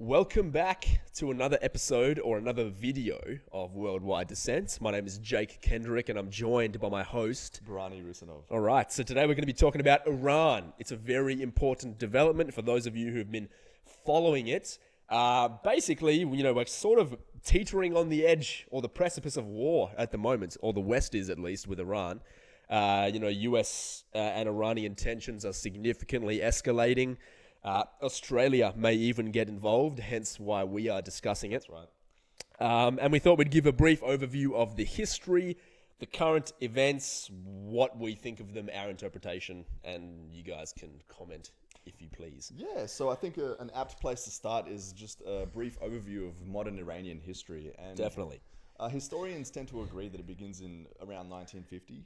Welcome back to another episode or another video of Worldwide Descent. My name is Jake Kendrick and I'm joined by my host, Brani Rusanov. All right, so today we're going to be talking about Iran. It's a very important development for those of you who've been following it. Basically, we're sort of teetering on the edge or the precipice of war at the moment, or the West is at least with Iran. US and Iranian tensions are significantly escalating. Australia may even get involved, hence why we are discussing it. That's right. And we thought we'd give a brief overview of the history, the current events, what we think of them, our interpretation, and you guys can comment if you please. Yeah, so I think an apt place to start is just a brief overview of modern Iranian history. And Definitely. Historians tend to agree that it begins in around 1950,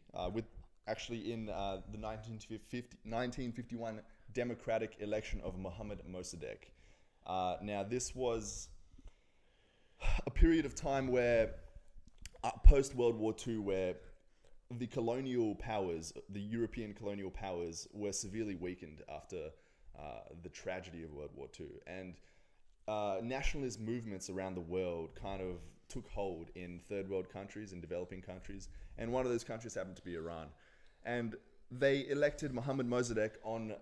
in the 1951 democratic election of Mohammad Mossadegh. Now, this was a period of time where, post-World War II, where the colonial powers, the European colonial powers, were severely weakened after the tragedy of World War II. And nationalist movements around the world kind of took hold in third world countries and developing countries. And one of those countries happened to be Iran. And they elected Mohammad Mossadegh on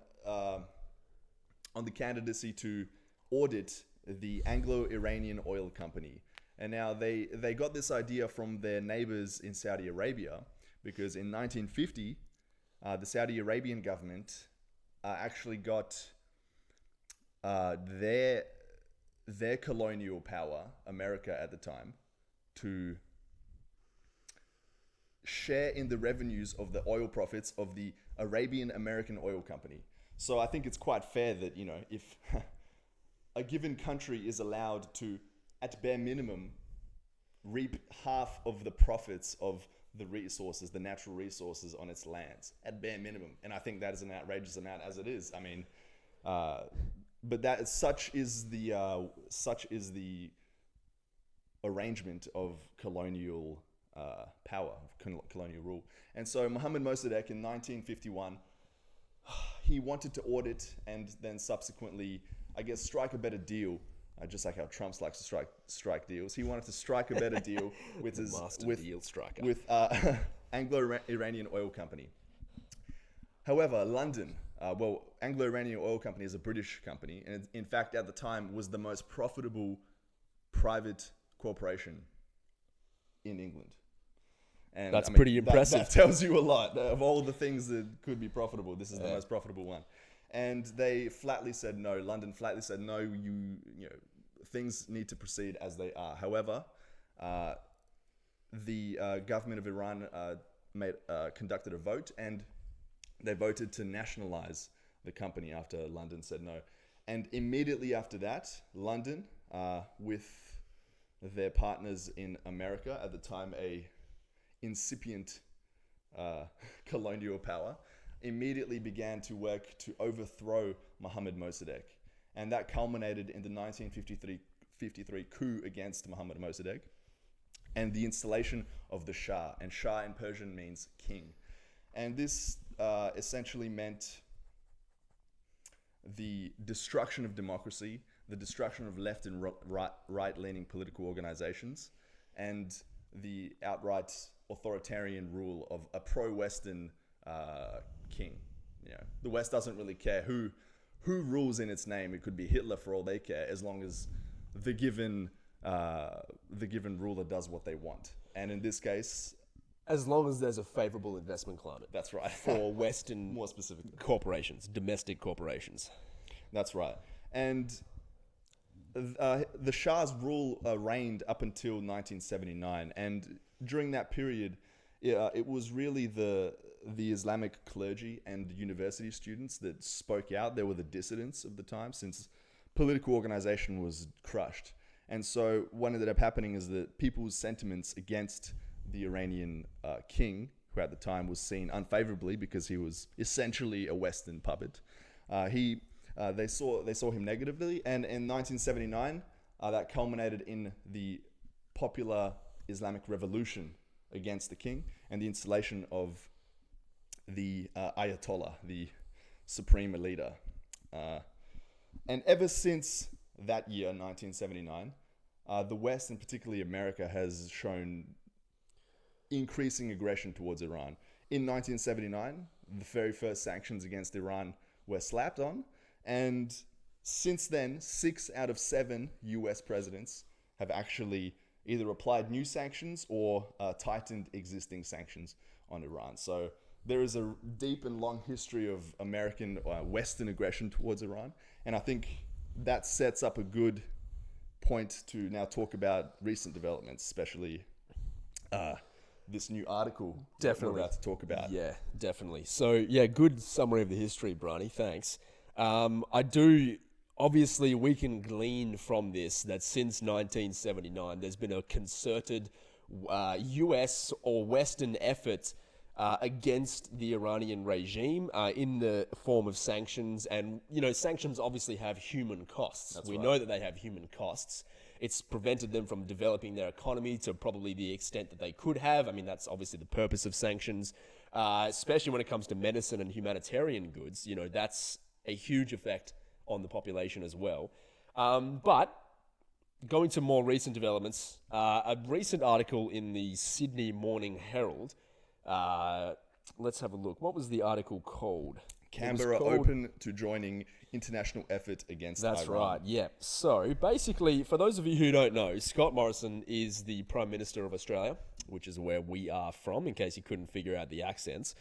the candidacy to audit the Anglo-Iranian oil company. And now they got this idea from their neighbors in Saudi Arabia, because in 1950, the Saudi Arabian government actually got their colonial power, America at the time, to share in the revenues of the oil profits of the Arabian American Oil Company. So I think it's quite fair that, if a given country is allowed to, at bare minimum, reap half of the profits of the resources, the natural resources on its lands, at bare minimum. And I think that is an outrageous amount as it is. I mean, but that such is the arrangement of colonial power, colonial rule. And so Mohammad Mossadegh in 1951, he wanted to audit and then subsequently, I guess, strike a better deal, just like how Trump likes to strike deals. He wanted to strike a better deal with deal striker. with Anglo-Iranian Oil Company. However, London, Anglo-Iranian Oil Company is a British company, and in fact, at the time, was the most profitable private corporation in England. And That's pretty impressive. That tells you a lot. Of all the things that could be profitable, this is the most profitable one. And they flatly said no. London flatly said no. Things need to proceed as they are. However, the government of Iran conducted a vote, and they voted to nationalize the company after London said no. And immediately after that, London, with their partners in America, at the time a incipient colonial power, immediately began to work to overthrow Mohammad Mossadegh. And that culminated in the 1953 coup against Mohammad Mossadegh and the installation of the Shah. And Shah in Persian means king. And this essentially meant the destruction of democracy, the destruction of left and right-leaning political organizations, and the outright authoritarian rule of a pro-Western king. The West doesn't really care who rules in its name. It could be Hitler for all they care, as long as the given ruler does what they want. And in this case, As long as there's a favorable investment climate. that's right. For Western More specifically. corporations, domestic corporations. That's right. And the Shah's rule reigned up until 1979. And during that period, it was really the Islamic clergy and university students that spoke out. They were the dissidents of the time, since political organization was crushed. And so what ended up happening is that people's sentiments against the Iranian king, who at the time was seen unfavorably because he was essentially a Western puppet, they saw him negatively. And in 1979, that culminated in the popular Islamic revolution against the king and the installation of the Ayatollah, the supreme leader. And ever since that year, 1979, the West, and particularly America, has shown increasing aggression towards Iran. In 1979, the very first sanctions against Iran were slapped on, and since then, 6 out of 7 US presidents have actually either applied new sanctions or tightened existing sanctions on Iran. So there is a deep and long history of American Western aggression towards Iran, and I think that sets up a good point to now talk about recent developments, especially this new article Definitely. that we're about to talk about. Yeah, definitely. So, yeah, good summary of the history, Bronny. Thanks. Obviously, we can glean from this that since 1979, there's been a concerted US or Western effort against the Iranian regime in the form of sanctions. And, sanctions obviously have human costs. We know that they have human costs. It's prevented them from developing their economy to probably the extent that they could have. I mean, that's obviously the purpose of sanctions, especially when it comes to medicine and humanitarian goods. That's a huge effect on the population as well. But going to more recent developments, a recent article in the Sydney Morning Herald, let's have a look. What was the article called? Canberra open to joining international effort against Iran. That's right, yeah. So basically, for those of you who don't know, Scott Morrison is the Prime Minister of Australia, which is where we are from, in case you couldn't figure out the accents.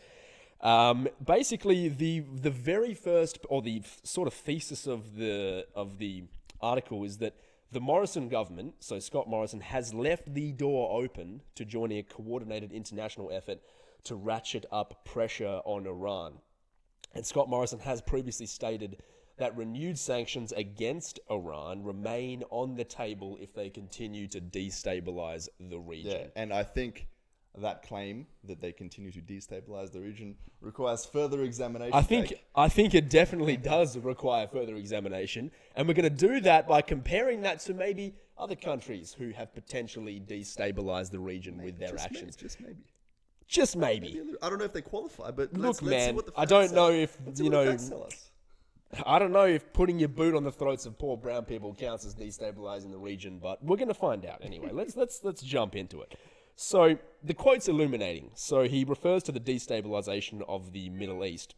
Basically, the very first, or the sort of thesis of the article is that the Morrison government, so Scott Morrison, has left the door open to joining a coordinated international effort to ratchet up pressure on Iran. And Scott Morrison has previously stated that renewed sanctions against Iran remain on the table if they continue to destabilize the region. Yeah, and I think that claim that they continue to destabilize the region requires further examination. I think it definitely does require further examination, and we're going to do that by comparing that to maybe other countries who have potentially destabilized the region with their actions. Just maybe. I don't know if they qualify, but look, let's man, see what the facts I don't know say. if Let's see what the facts tell us. I don't know if putting your boot on the throats of poor brown people counts as destabilizing the region, but we're going to find out anyway. Let's jump into it. So the quote's illuminating. So he refers to the destabilization of the Middle East.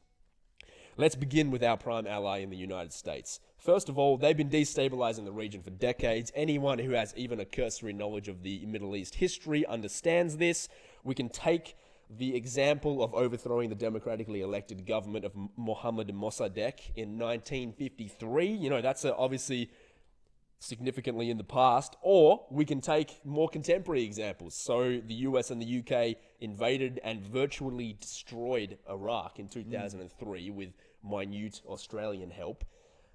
Let's begin with our prime ally in the United States. First of all, they've been destabilizing the region for decades. Anyone who has even a cursory knowledge of the Middle East history understands this. We can take the example of overthrowing the democratically elected government of Mohammad Mossadegh in 1953. That's obviously significantly in the past. Or we can take more contemporary examples. So the US and the UK invaded and virtually destroyed Iraq in 2003 with minute Australian help.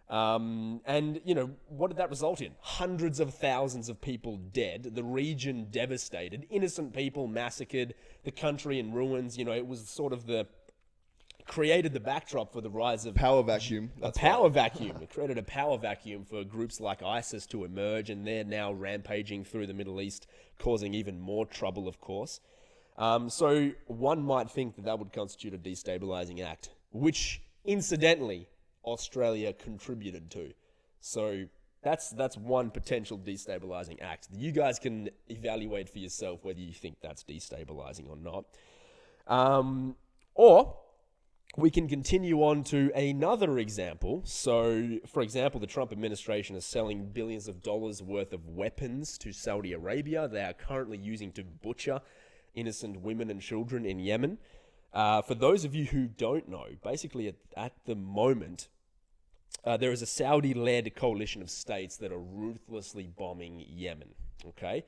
And what did that result in? Hundreds of thousands of people dead, the region devastated, innocent people massacred, the country in ruins. It was sort of created the backdrop for the rise of Power vacuum. vacuum. It created a power vacuum for groups like ISIS to emerge, and they're now rampaging through the Middle East, causing even more trouble, of course. So one might think that would constitute a destabilizing act, which, incidentally, Australia contributed to. So that's one potential destabilizing act. You guys can evaluate for yourself whether you think that's destabilizing or not. Or we can continue on to another example. So, for example, the Trump administration is selling billions of dollars worth of weapons to Saudi Arabia. They are currently using to butcher innocent women and children in Yemen. For those of you who don't know, basically at the moment, there is a Saudi-led coalition of states that are ruthlessly bombing Yemen, okay?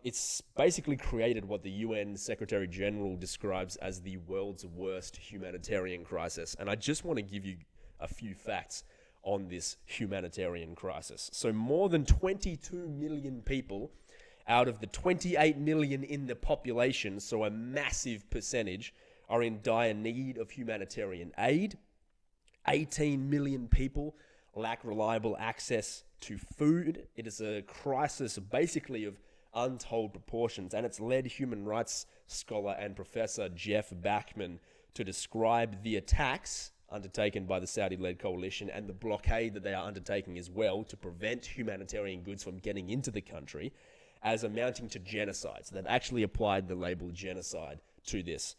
It's basically created what the UN Secretary General describes as the world's worst humanitarian crisis. And I just want to give you a few facts on this humanitarian crisis. So more than 22 million people out of the 28 million in the population, so a massive percentage, are in dire need of humanitarian aid. 18 million people lack reliable access to food. It is a crisis basically of untold proportions, and it's led human rights scholar and professor Jeff Bachman to describe the attacks undertaken by the Saudi-led coalition and the blockade that they are undertaking as well to prevent humanitarian goods from getting into the country as amounting to genocide. So they've actually applied the label genocide to this.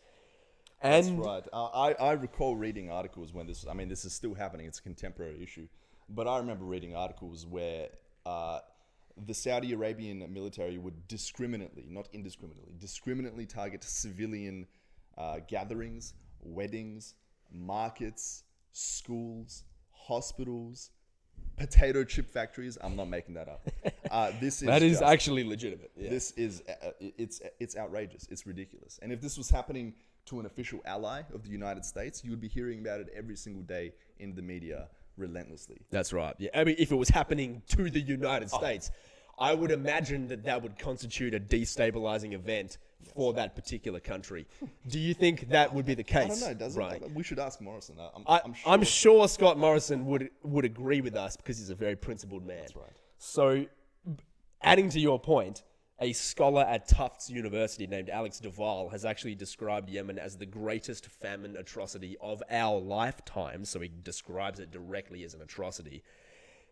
That's right. I recall reading articles when this is still happening. It's a contemporary issue. But I remember reading articles where the Saudi Arabian military would discriminately, not indiscriminately, discriminately target civilian gatherings, weddings, markets, schools, hospitals, potato chip factories. I'm not making that up. That is actually legitimate. Yeah. This is it's outrageous. It's ridiculous. And if this was happening to an official ally of the United States, you would be hearing about it every single day in the media relentlessly. That's right. Yeah. I mean, if it was happening to the United States, I would imagine that would constitute a destabilizing event for that particular country. Do you think that would be the case? I don't know. Doesn't right. We should ask Morrison. I'm sure Scott Morrison would agree with us because he's a very principled man. That's right. So, adding to your point, a scholar at Tufts University named Alex Duvall has actually described Yemen as the greatest famine atrocity of our lifetime. So he describes it directly as an atrocity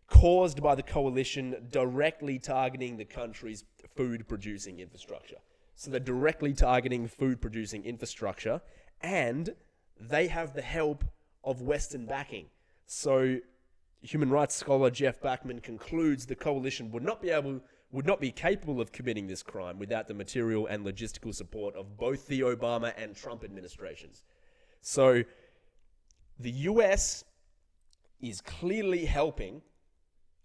caused by the coalition directly targeting the country's food-producing infrastructure. So they're directly targeting food-producing infrastructure, and they have the help of Western backing. So human rights scholar Jeff Backman concludes the coalition would not be capable of committing this crime without the material and logistical support of both the Obama and Trump administrations. So the US is clearly helping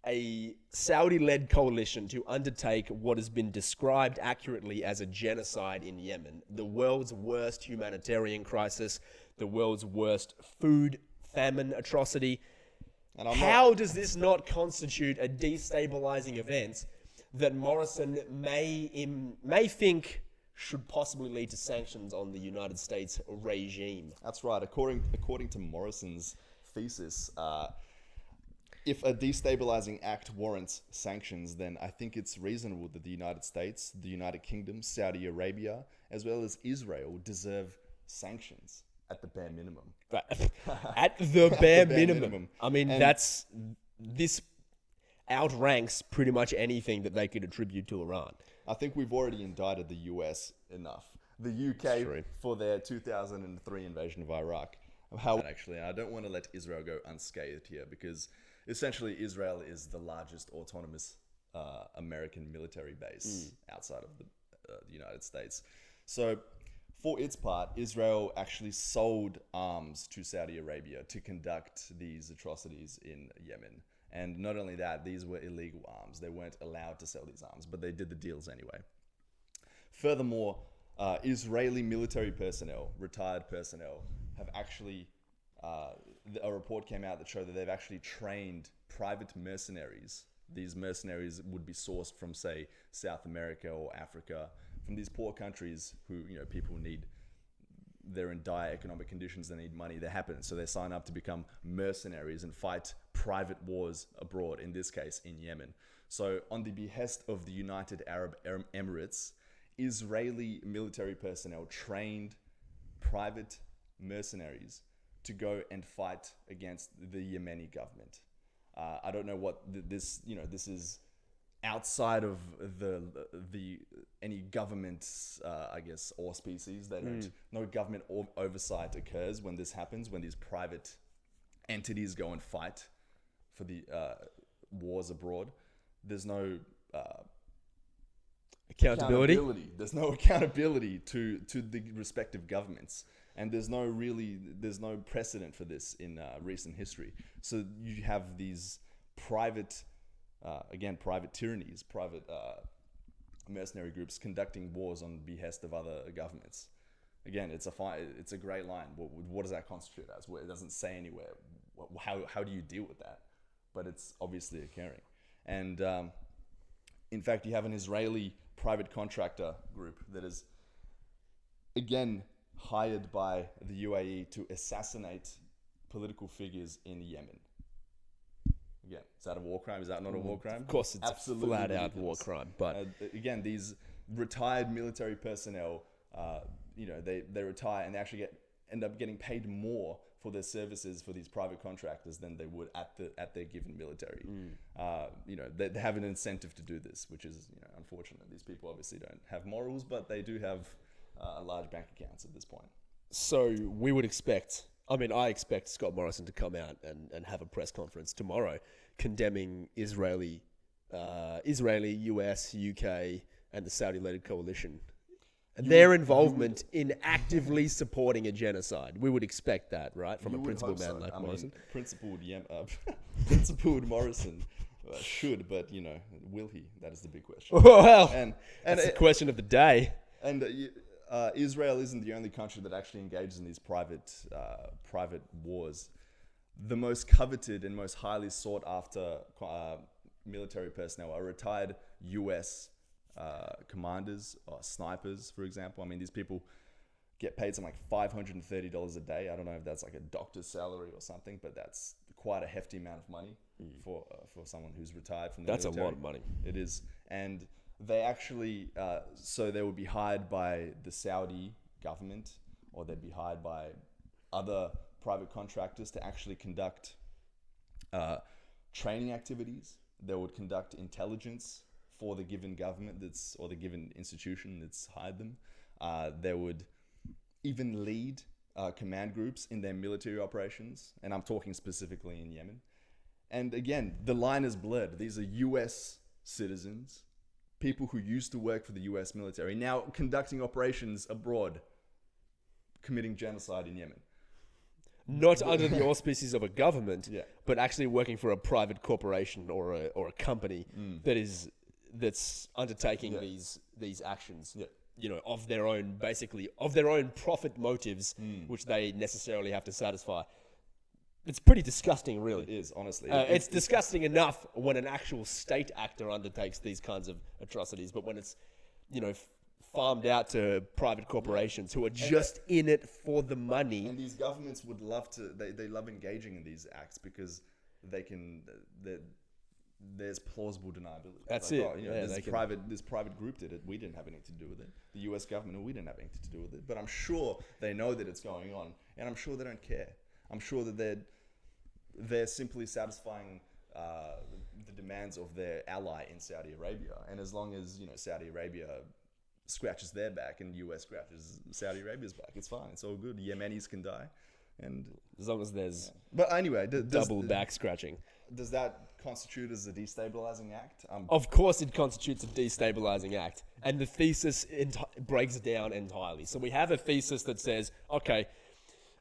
a Saudi-led coalition to undertake what has been described accurately as a genocide in Yemen, the world's worst humanitarian crisis, the world's worst food famine atrocity. And how does this not constitute a destabilizing event that Morrison may think should possibly lead to sanctions on the United States regime? That's right. According to Morrison's thesis, if a destabilizing act warrants sanctions, then I think it's reasonable that the United States, the United Kingdom, Saudi Arabia, as well as Israel deserve sanctions at the bare minimum. At the bare minimum. I mean, this outranks pretty much anything that they could attribute to Iran. I think we've already indicted the US enough. The UK for their 2003 invasion of Iraq. Actually, I don't want to let Israel go unscathed here because essentially Israel is the largest autonomous American military base outside of the United States. So for its part, Israel actually sold arms to Saudi Arabia to conduct these atrocities in Yemen. And not only that, these were illegal arms. They weren't allowed to sell these arms, but they did the deals anyway. Furthermore, Israeli military personnel, retired personnel, have actually, a report came out that showed that they've actually trained private mercenaries. These mercenaries would be sourced from, say, South America or Africa, from these poor countries who, people need, they're in dire economic conditions, they need money, they happen. So they sign up to become mercenaries and fight private wars abroad, in this case, in Yemen. So on the behest of the United Arab Emirates, Israeli military personnel trained private mercenaries to go and fight against the Yemeni government. I don't know what this is outside of the any government's auspices. No government oversight occurs when this happens, when these private entities go and fight for the wars abroad. There's no accountability. There's no accountability to the respective governments. And there's no precedent for this in recent history. So you have these private tyrannies, private mercenary groups conducting wars on behest of other governments. Again, it's a grey line. What does that constitute as? It doesn't say anywhere. How do you deal with that? But it's obviously occurring. And in fact, you have an Israeli private contractor group that is, again, hired by the UAE to assassinate political figures in Yemen. Again, is that a war crime? Is that not a war crime? Of course, it's absolutely a flat-out war crime. But again, these retired military personnel, they retire and they actually end up getting paid more for their services for these private contractors than they would at their given military. They have an incentive to do this, which is unfortunate. These people obviously don't have morals, but they do have large bank accounts at this point. So we would expect, I expect Scott Morrison to come out and have a press conference tomorrow condemning Israeli, US, UK, and the Saudi-led coalition. And their involvement in actively supporting a genocide. We would expect that, right? From a principled man like Morrison. Principled Morrison should, but, will he? That is the big question. Well, that's the question of the day. And Israel isn't the only country that actually engages in these private wars. The most coveted and most highly sought after military personnel are retired US commanders or snipers, for example. These people get paid something like $530 a day. I don't know if that's like a doctor's salary or something, but that's quite a hefty amount of money for someone who's retired from the military. That's a lot of money. It is. And they actually, so they would be hired by the Saudi government, or they'd be hired by other private contractors to actually conduct training activities. They would conduct intelligence for the given government or the given institution that's hired them. They would even lead command groups in their military operations. And I'm talking specifically in Yemen. And again, the line is blurred. These are US citizens, people who used to work for the US military, now conducting operations abroad, committing genocide in Yemen. Not under the auspices of a government, but actually working for a private corporation or a company that's undertaking these actions, of their own profit motives, which they necessarily have to satisfy. It's pretty disgusting, really. It is, honestly. It's disgusting enough when an actual state actor undertakes these kinds of atrocities, but when it's, farmed out to private corporations who are just in it for the money. And these governments would love to, they love engaging in these acts because there's plausible deniability. That's like, it. This private group did it. We didn't have anything to do with it. The US government, we didn't have anything to do with it. But I'm sure they know that it's going on, and I'm sure they don't care. I'm sure that they're simply satisfying the demands of their ally in Saudi Arabia. And as long as Saudi Arabia scratches their back and US scratches Saudi Arabia's back, it's fine. It's all good. Yemenis can die, and as long as there's but anyway, double back scratching. Does that constitute as a destabilizing act? Of course it constitutes a destabilizing act, and the thesis breaks down entirely. So we have a thesis that says, okay,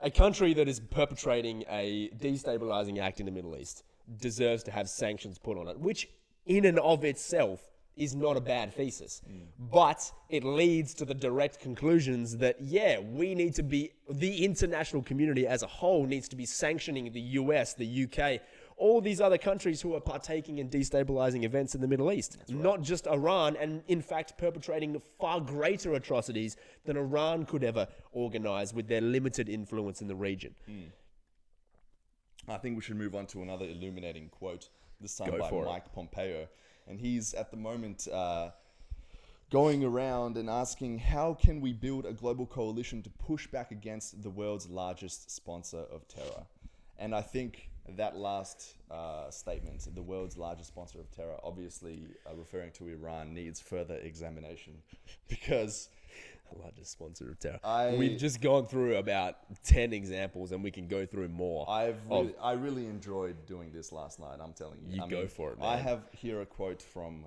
a country that is perpetrating a destabilizing act in the Middle East deserves to have sanctions put on it, which in and of itself is not a bad thesis. But it leads to the direct conclusions that, the international community as a whole needs to be sanctioning the US, the UK, all these other countries who are partaking in destabilizing events in the Middle East. Right. Not just Iran, and in fact perpetrating far greater atrocities than Iran could ever organize with their limited influence in the region. I think we should move on to another illuminating quote, this time by Mike Pompeo. And he's at the moment going around and asking, how can we build a global coalition to push back against the world's largest sponsor of terror? And I think that last statement, the world's largest sponsor of terror, obviously referring to Iran, needs further examination because... The largest sponsor of terror. We've just gone through about 10 examples and we can go through more. I really enjoyed doing this last night, I'm telling you. Go for it, man. I have here a quote from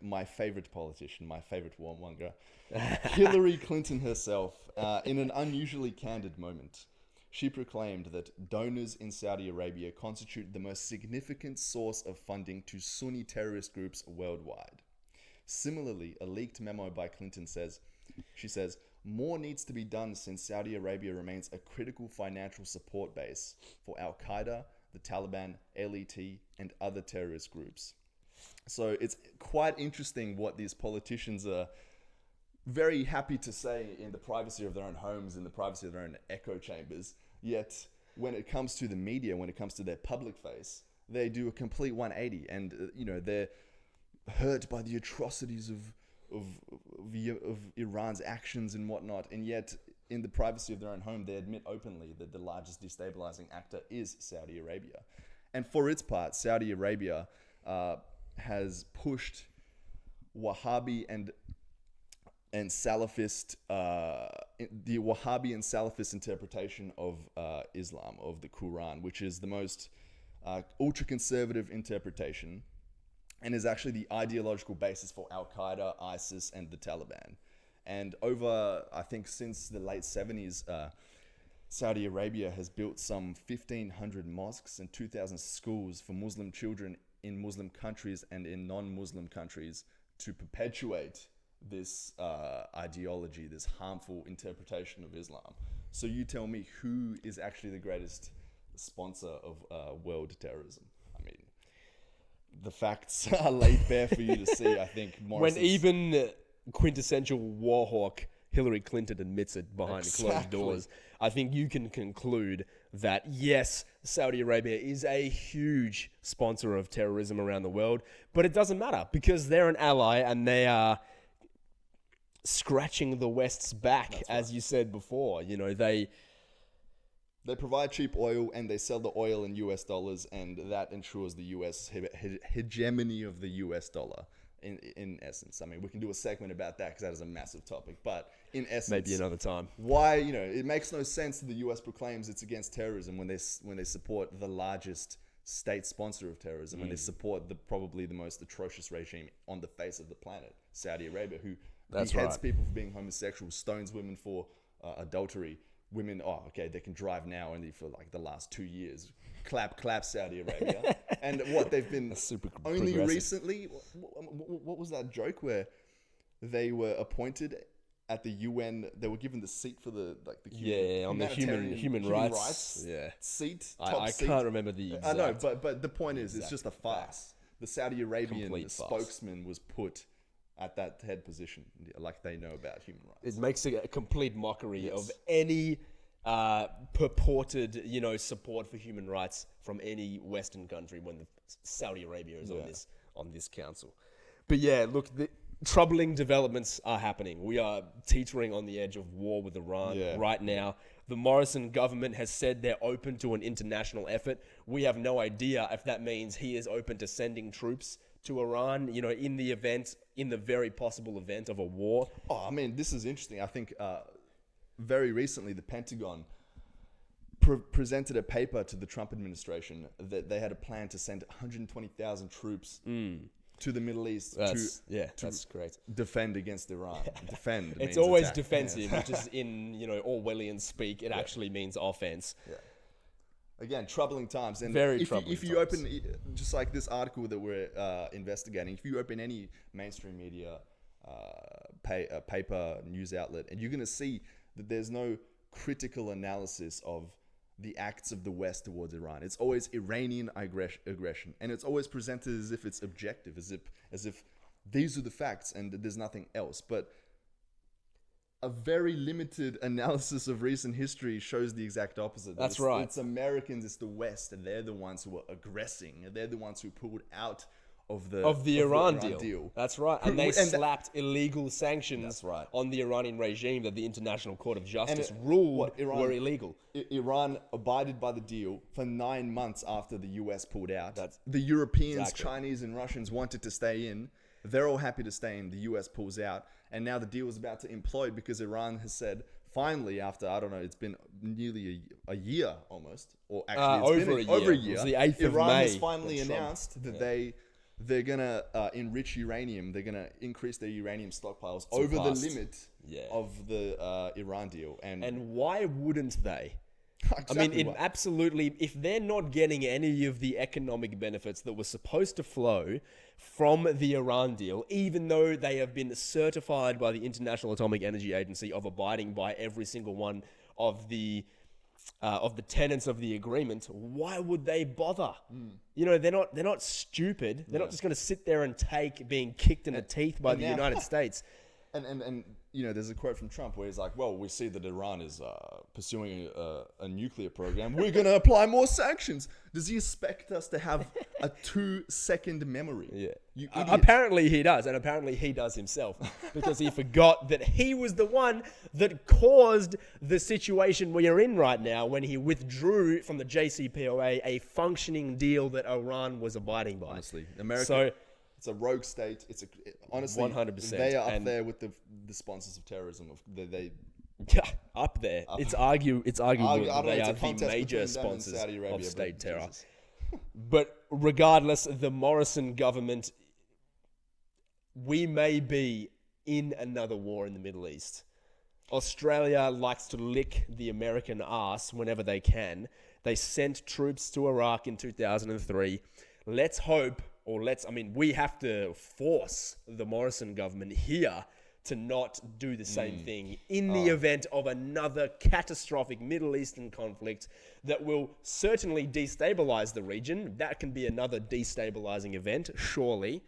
my favorite politician, my favorite warmonger, Hillary Clinton herself, in an unusually candid moment. She proclaimed that donors in Saudi Arabia constitute the most significant source of funding to Sunni terrorist groups worldwide. Similarly, a leaked memo by Clinton says, more needs to be done since Saudi Arabia remains a critical financial support base for Al-Qaeda, the Taliban, LET, and other terrorist groups. So it's quite interesting what these politicians are very happy to say in the privacy of their own homes, in the privacy of their own echo chambers. Yet when it comes to the media, when it comes to their public face, they do a complete 180, and they're hurt by the atrocities of Iran's actions and whatnot, and yet in the privacy of their own home, they admit openly that the largest destabilizing actor is Saudi Arabia. And for its part, Saudi Arabia has pushed Wahhabi and Salafist, the Wahhabi and Salafist interpretation of Islam, of the Quran, which is the most ultra-conservative interpretation and is actually the ideological basis for Al-Qaeda, ISIS, and the Taliban. And over, I think, since the late 70s, Saudi Arabia has built some 1,500 mosques and 2,000 schools for Muslim children in Muslim countries and in non-Muslim countries to perpetuate this ideology, this harmful interpretation of Islam. So you tell me, who is actually the greatest sponsor of world terrorism? I mean, the facts are laid bare for you to see. I think when even quintessential warhawk Hillary Clinton admits it behind closed doors, I think you can conclude that yes, Saudi Arabia is a huge sponsor of terrorism around the world, but it doesn't matter because they're an ally and they are scratching the West's back, as you said before. You know, they provide cheap oil and they sell the oil in US dollars, and that ensures the US hegemony of the US dollar. In essence, I mean, we can do a segment about that because that is a massive topic. But in essence, maybe another time. Why, you know, it makes no sense that the US proclaims it's against terrorism when they support the largest state sponsor of terrorism, when they support probably the most atrocious regime on the face of the planet, Saudi Arabia, who beheads people for being homosexual, stones women for adultery. Women, they can drive now only for like the last 2 years. Clap, Saudi Arabia. And what they've been super only recently. What was that joke where they were appointed at the UN? They were given the seat for the human rights seat. I can't remember the exact. I know, but the point is, it's just a farce. The Saudi Arabian spokesman was put at that head position, like they know about human rights. It makes a complete mockery of any purported, support for human rights from any Western country when Saudi Arabia is on this council. But yeah, look, the troubling developments are happening. We are teetering on the edge of war with Iran right now. The Morrison government has said they're open to an international effort. We have no idea if that means he is open to sending troops to Iran, in the very possible event of a war. Oh, I mean, this is interesting. I think very recently the Pentagon presented a paper to the Trump administration that they had a plan to send 120,000 troops to the Middle East that's great. Defend against Iran. Defend. It's always attack. Defensive, which is in Orwellian speak. It actually means offense. Yeah. Again, troubling times. And if you open, just like this article that we're investigating, if you open any mainstream media paper, news outlet, and you're going to see that there's no critical analysis of the acts of the West towards Iran. It's always Iranian aggression. And it's always presented as if it's objective, as if these are the facts and there's nothing else. But a very limited analysis of recent history shows the exact opposite. That's right. It's Americans, it's the West, and they're the ones who are aggressing. And they're the ones who pulled out of the Iran deal. That's right. And they slapped illegal sanctions on the Iranian regime that the International Court of Justice ruled were illegal. Iran abided by the deal for 9 months after the US pulled out. The Europeans, Chinese, and Russians wanted to stay in. They're all happy to stay in. The US pulls out. And now the deal is about to implode because Iran has said, finally, after, I don't know, it's been nearly a year almost. Or actually, it's been over a year. It was the 8th of May. Iran has finally announced that they're going to enrich uranium. They're going to increase their uranium stockpiles over the limit of the Iran deal. And why wouldn't they? Exactly. Absolutely, if they're not getting any of the economic benefits that were supposed to flow from the Iran deal, even though they have been certified by the International Atomic Energy Agency of abiding by every single one of the tenets of the agreement, why would they bother? They're not stupid. They're not just going to sit there and take being kicked in the teeth by the United States. And you know, there's a quote from Trump where he's like, well, we see that Iran is pursuing a nuclear program. We're going to apply more sanctions. Does he expect us to have a 2-second memory? Yeah. You idiot. Apparently he does, and apparently he does himself, because he forgot that he was the one that caused the situation we are in right now when he withdrew from the JCPOA, a functioning deal that Iran was abiding by. Honestly, America... So, it's a rogue state. Honestly, 100%. they are up there with the sponsors of terrorism. They yeah, up there. It's arguable that they are the major between them and sponsors Saudi Arabia, of state but terror. Jesus. But regardless, the Morrison government, we may be in another war in the Middle East. Australia likes to lick the American ass whenever they can. They sent troops to Iraq in 2003. Let's hope, we have to force the Morrison government here to not do the same thing in the event of another catastrophic Middle Eastern conflict that will certainly destabilize the region. That can be another destabilizing event, surely.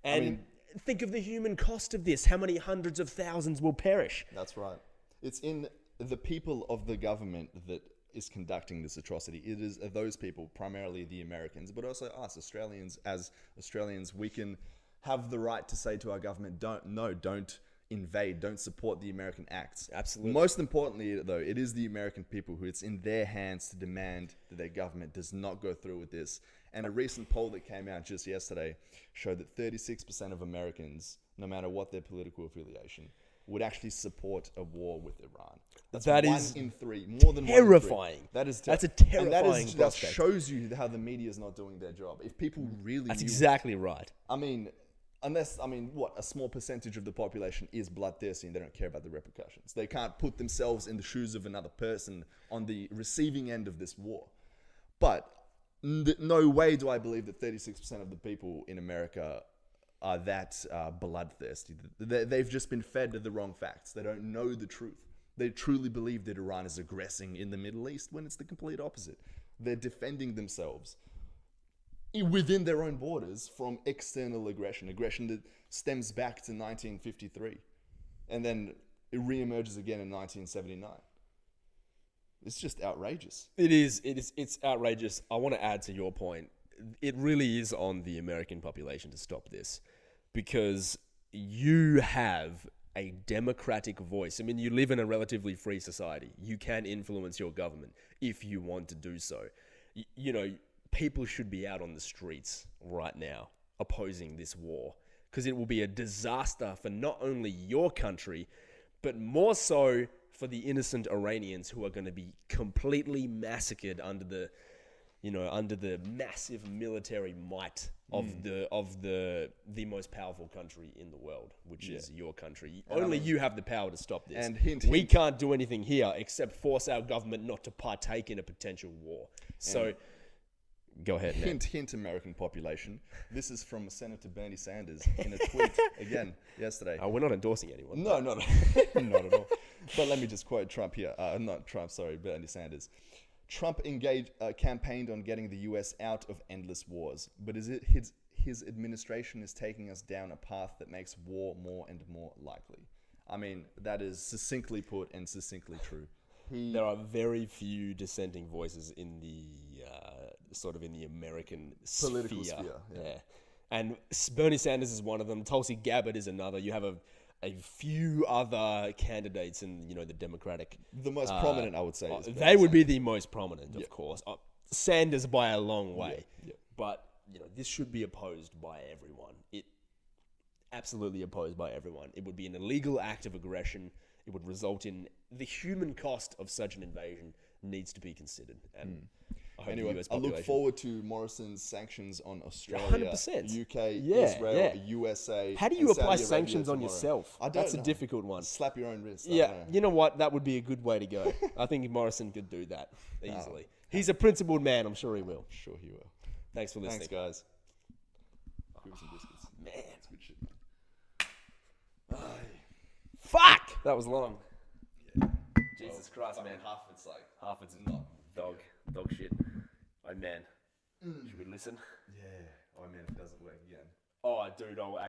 And think of the human cost of this. How many hundreds of thousands will perish? That's right. It's in the people of the government that is conducting this atrocity. It is those people, primarily the Americans, but also us, Australians. As Australians, we can have the right to say to our government, don't invade, don't support the American acts. Absolutely. Most importantly, though, it is the American people who it's in their hands to demand that their government does not go through with this. And a recent poll that came out just yesterday showed that 36% of Americans, no matter what their political affiliation, would actually support a war with Iran. That one is in three, more than terrifying. That is That's a terrifying that prospect. shows you how the media is not doing their job. If people really That's knew, exactly right. a small percentage of the population is bloodthirsty and they don't care about the repercussions. They can't put themselves in the shoes of another person on the receiving end of this war. But no way do I believe that 36% of the people in America are that bloodthirsty. They've just been fed the wrong facts. They don't know the truth. They truly believe that Iran is aggressing in the Middle East when it's the complete opposite. They're defending themselves within their own borders from external aggression that stems back to 1953. And then it reemerges again in 1979. It's just outrageous. It's outrageous. I want to add to your point. It really is on the American population to stop this, because you have a democratic voice. I mean, you live in a relatively free society. You can influence your government if you want to do so. People should be out on the streets right now opposing this war, because it will be a disaster for not only your country, but more so for the innocent Iranians who are going to be completely massacred under the massive military might of the most powerful country in the world, which is your country. Only you have the power to stop this. And we can't do anything here except force our government not to partake in a potential war. So, go ahead, man. Hint, American population. This is from Senator Bernie Sanders in a tweet again yesterday. We're not endorsing anyone. No, not at all. But let me just quote Trump here. Bernie Sanders. Trump campaigned on getting the US out of endless wars, but his administration is taking us down a path that makes war more and more likely. I mean, that is succinctly put and succinctly true. There are very few dissenting voices in the in the American political sphere. Yeah. And Bernie Sanders is one of them. Tulsi Gabbard is another. You have a few other candidates in the Democratic. The most prominent, I would say. They would be the most prominent, of course. Sanders by a long way. Yeah. But this should be opposed by everyone. Absolutely opposed by everyone. It would be an illegal act of aggression. It would result in the human cost of such an invasion needs to be considered. And I hope the US I look population- forward to Morrison's sanctions on Australia, 100%. UK, Yeah, Israel, yeah. USA. How do you and apply Saudi Arabia sanctions on tomorrow. yourself? I don't That's know. a difficult one. Slap your own wrist. Yeah, you know what? That would be a good way to go. I think Morrison could do that easily. He's a principled man. I'm sure he will. Sure he will. Thanks for listening. Thanks, guys. Give me some biscuits. Man. That's good shit, man. Fuck! That was long. Jesus Christ, man. Half it's not dog shit. Oh, man. Should we listen? Yeah. Oh, man, if it doesn't work again. Oh, dude,